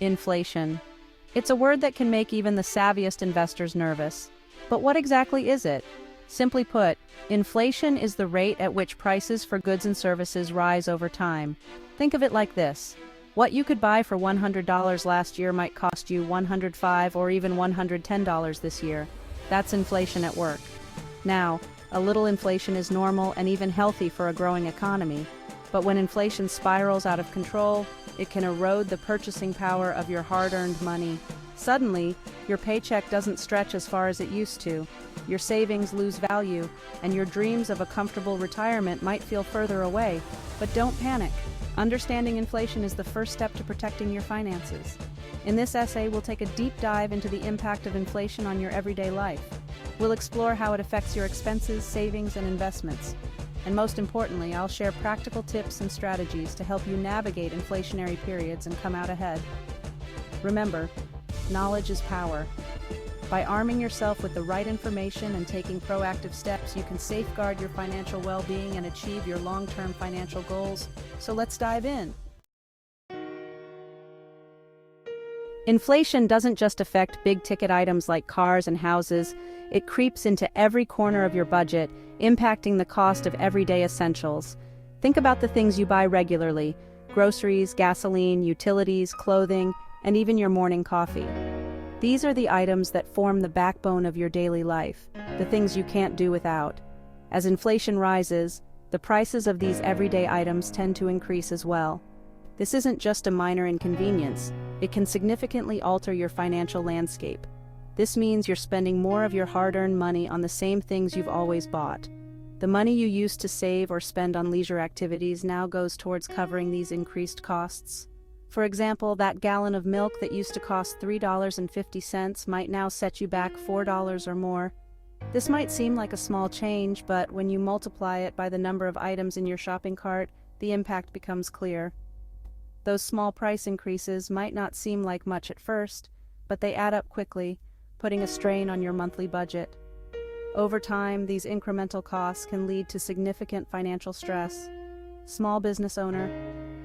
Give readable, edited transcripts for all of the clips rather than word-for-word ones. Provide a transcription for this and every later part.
Inflation. It's a word that can make even the savviest investors nervous. But what exactly is it? Simply put, inflation is the rate at which prices for goods and services rise over time. Think of it like this. What you could buy for $100 last year might cost you $105 or even $110 this year. That's inflation at work. Now, a little inflation is normal and even healthy for a growing economy. But when inflation spirals out of control, it can erode the purchasing power of your hard-earned money. Suddenly, your paycheck doesn't stretch as far as it used to, your savings lose value, and your dreams of a comfortable retirement might feel further away. But don't panic. Understanding inflation is the first step to protecting your finances. In this essay, we'll take a deep dive into the impact of inflation on your everyday life. We'll explore how it affects your expenses, savings, and investments. And most importantly, I'll share practical tips and strategies to help you navigate inflationary periods and come out ahead. Remember, knowledge is power. By arming yourself with the right information and taking proactive steps, you can safeguard your financial well-being and achieve your long-term financial goals. So let's dive in. Inflation doesn't just affect big-ticket items like cars and houses. It creeps into every corner of your budget, impacting the cost of everyday essentials. Think about the things you buy regularly: groceries, gasoline, utilities, clothing, and even your morning coffee. These are the items that form the backbone of your daily life, the things you can't do without. As inflation rises, the prices of these everyday items tend to increase as well. This isn't just a minor inconvenience. It can significantly alter your financial landscape. This means you're spending more of your hard-earned money on the same things you've always bought. The money you used to save or spend on leisure activities now goes towards covering these increased costs. For example, that gallon of milk that used to cost $3.50 might now set you back $4 or more. This might seem like a small change, but when you multiply it by the number of items in your shopping cart, the impact becomes clear. Those small price increases might not seem like much at first, but they add up quickly, putting a strain on your monthly budget. Over time, these incremental costs can lead to significant financial stress. Small business owner,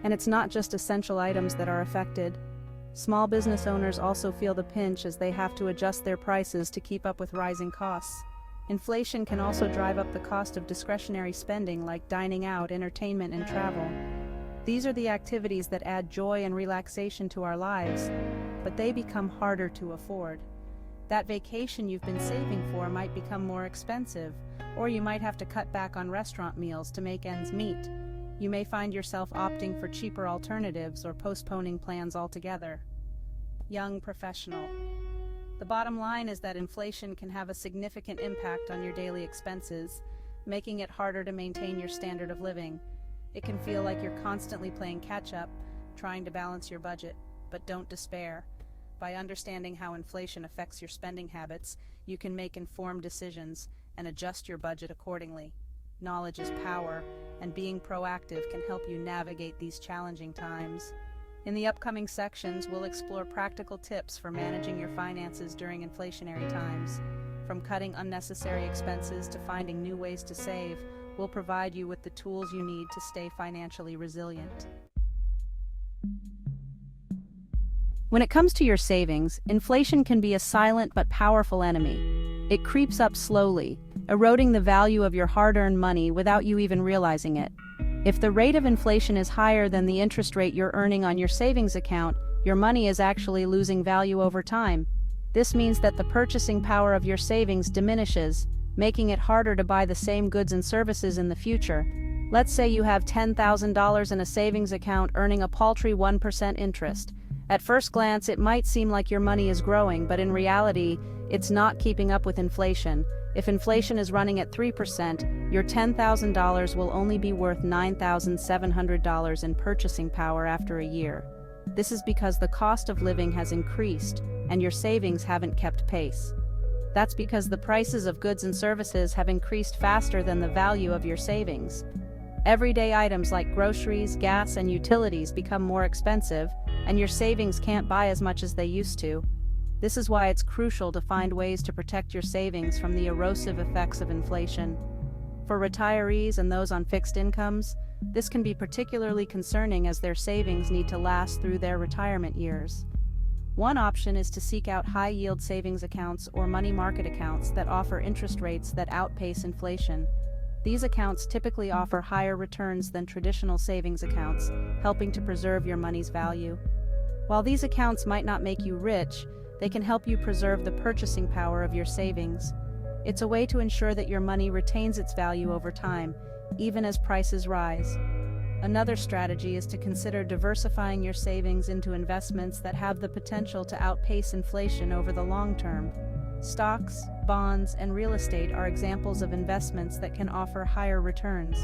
and it's not just essential items that are affected. Small business owners also feel the pinch as they have to adjust their prices to keep up with rising costs. Inflation can also drive up the cost of discretionary spending like dining out, entertainment, and travel. These are the activities that add joy and relaxation to our lives, but they become harder to afford. That vacation you've been saving for might become more expensive, or you might have to cut back on restaurant meals to make ends meet. You may find yourself opting for cheaper alternatives or postponing plans altogether. Young professional. The bottom line is that inflation can have a significant impact on your daily expenses, making it harder to maintain your standard of living. It can feel like you're constantly playing catch-up, trying to balance your budget, but don't despair. By understanding how inflation affects your spending habits, you can make informed decisions and adjust your budget accordingly. Knowledge is power, and being proactive can help you navigate these challenging times. In the upcoming sections, we'll explore practical tips for managing your finances during inflationary times. From cutting unnecessary expenses to finding new ways to save, we'll provide you with the tools you need to stay financially resilient. When it comes to your savings, inflation can be a silent but powerful enemy. It creeps up slowly, eroding the value of your hard-earned money without you even realizing it. If the rate of inflation is higher than the interest rate you're earning on your savings account, your money is actually losing value over time. This means that the purchasing power of your savings diminishes, making it harder to buy the same goods and services in the future. Let's say you have $10,000 in a savings account earning a paltry 1% interest. At first glance, it might seem like your money is growing, but in reality, it's not keeping up with inflation. If inflation is running at 3%, your $10,000 will only be worth $9,700 in purchasing power after a year. This is because the cost of living has increased, and your savings haven't kept pace. That's because the prices of goods and services have increased faster than the value of your savings. Everyday items like groceries, gas, and utilities become more expensive, and your savings can't buy as much as they used to. This is why it's crucial to find ways to protect your savings from the erosive effects of inflation. For retirees and those on fixed incomes, this can be particularly concerning as their savings need to last through their retirement years. One option is to seek out high-yield savings accounts or money market accounts that offer interest rates that outpace inflation. These accounts typically offer higher returns than traditional savings accounts, helping to preserve your money's value. While these accounts might not make you rich, they can help you preserve the purchasing power of your savings. It's a way to ensure that your money retains its value over time, even as prices rise. Another strategy is to consider diversifying your savings into investments that have the potential to outpace inflation over the long term. Stocks, bonds, and real estate are examples of investments that can offer higher returns.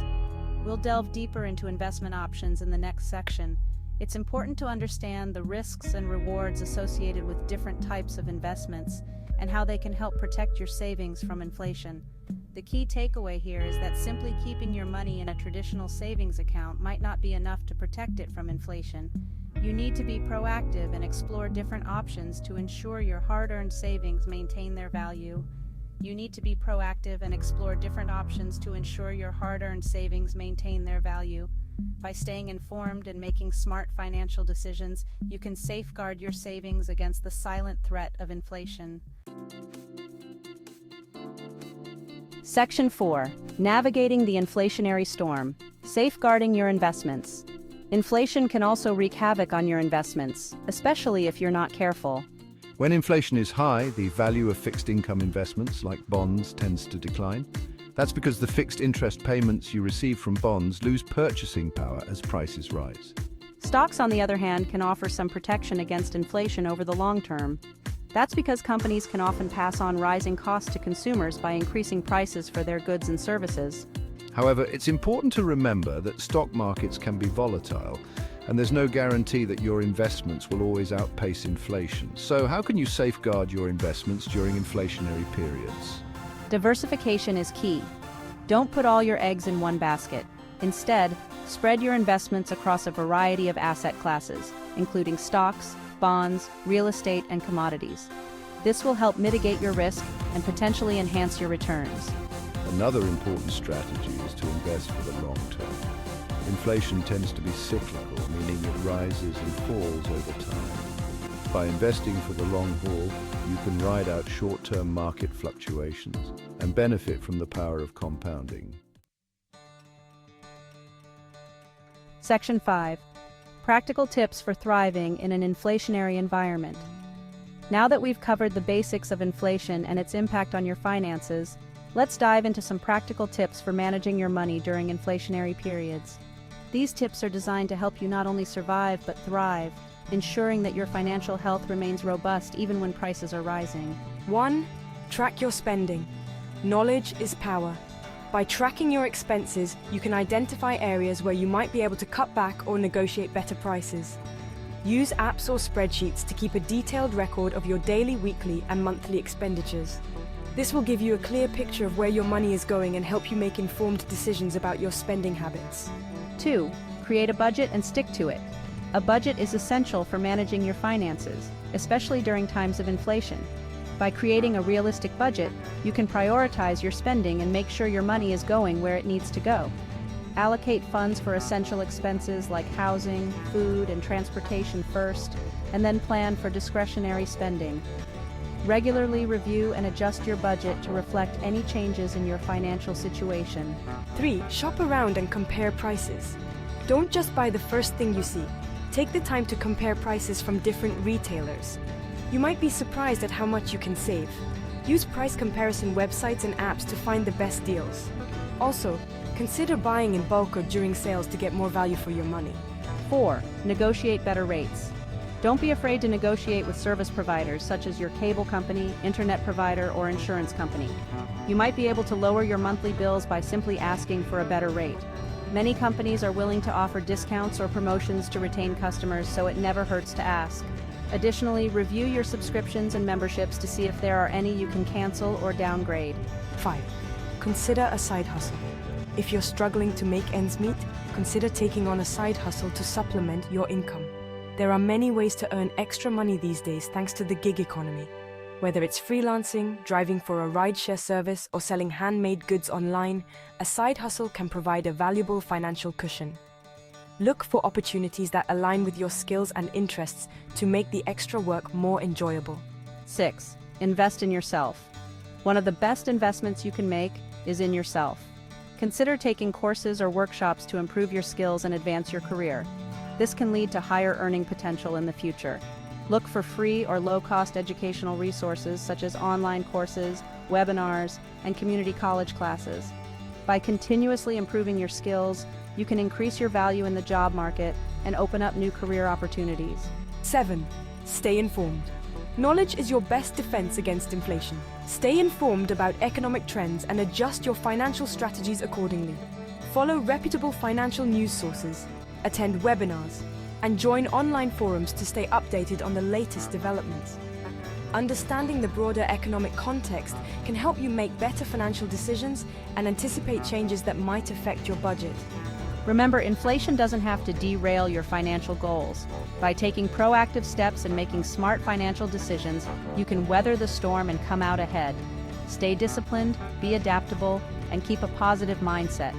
We'll delve deeper into investment options in the next section. It's important to understand the risks and rewards associated with different types of investments and how they can help protect your savings from inflation. The key takeaway here is that simply keeping your money in a traditional savings account might not be enough to protect it from inflation. You need to be proactive and explore different options to ensure your hard-earned savings maintain their value. By staying informed and making smart financial decisions, you can safeguard your savings against the silent threat of inflation. Section 4. Navigating the inflationary storm. Safeguarding your investments. Inflation can also wreak havoc on your investments, especially if you're not careful. When inflation is high, the value of fixed income investments like bonds tends to decline. That's because the fixed interest payments you receive from bonds lose purchasing power as prices rise. Stocks, on the other hand, can offer some protection against inflation over the long term. That's because companies can often pass on rising costs to consumers by increasing prices for their goods and services. However, it's important to remember that stock markets can be volatile, and there's no guarantee that your investments will always outpace inflation. So how can you safeguard your investments during inflationary periods? Diversification is key. Don't put all your eggs in one basket. Instead, spread your investments across a variety of asset classes, including stocks, bonds, real estate, and commodities. This will help mitigate your risk and potentially enhance your returns. Another important strategy is to invest for the long term. Inflation tends to be cyclical, meaning it rises and falls over time. By investing for the long haul, you can ride out short-term market fluctuations and benefit from the power of compounding. Section 5. Practical tips for thriving in an inflationary environment. Now that we've covered the basics of inflation and its impact on your finances, let's dive into some practical tips for managing your money during inflationary periods. These tips are designed to help you not only survive but thrive, ensuring that your financial health remains robust even when prices are rising. 1. Track your spending. Knowledge is power. By tracking your expenses, you can identify areas where you might be able to cut back or negotiate better prices. Use apps or spreadsheets to keep a detailed record of your daily, weekly, and monthly expenditures. This will give you a clear picture of where your money is going and help you make informed decisions about your spending habits. 2. Create a budget and stick to it. A budget is essential for managing your finances, especially during times of inflation. By creating a realistic budget, you can prioritize your spending and make sure your money is going where it needs to go. Allocate funds for essential expenses like housing, food, and transportation first, and then plan for discretionary spending. Regularly review and adjust your budget to reflect any changes in your financial situation. 3. Shop around and compare prices. Don't just buy the first thing you see. Take the time to compare prices from different retailers. You might be surprised at how much you can save. Use price comparison websites and apps to find the best deals. Also, consider buying in bulk or during sales to get more value for your money. 4. Negotiate better rates. Don't be afraid to negotiate with service providers such as your cable company, internet provider, or insurance company. You might be able to lower your monthly bills by simply asking for a better rate. Many companies are willing to offer discounts or promotions to retain customers, so it never hurts to ask. Additionally, review your subscriptions and memberships to see if there are any you can cancel or downgrade. 5. Consider a side hustle. If you're struggling to make ends meet, consider taking on a side hustle to supplement your income. There are many ways to earn extra money these days thanks to the gig economy. Whether it's freelancing, driving for a rideshare service, or selling handmade goods online, a side hustle can provide a valuable financial cushion. Look for opportunities that align with your skills and interests to make the extra work more enjoyable. 6. Invest in yourself. One of the best investments you can make is in yourself. Consider taking courses or workshops to improve your skills and advance your career. This can lead to higher earning potential in the future. Look for free or low-cost educational resources such as online courses, webinars, and community college classes. By continuously improving your skills, you can increase your value in the job market and open up new career opportunities. 7. Stay informed. Knowledge is your best defense against inflation. Stay informed about economic trends and adjust your financial strategies accordingly. Follow reputable financial news sources, attend webinars, and join online forums to stay updated on the latest developments. Understanding the broader economic context can help you make better financial decisions and anticipate changes that might affect your budget. Remember, inflation doesn't have to derail your financial goals. By taking proactive steps and making smart financial decisions, you can weather the storm and come out ahead. Stay disciplined, be adaptable, and keep a positive mindset.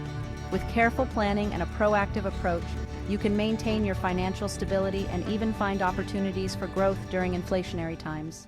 With careful planning and a proactive approach, you can maintain your financial stability and even find opportunities for growth during inflationary times.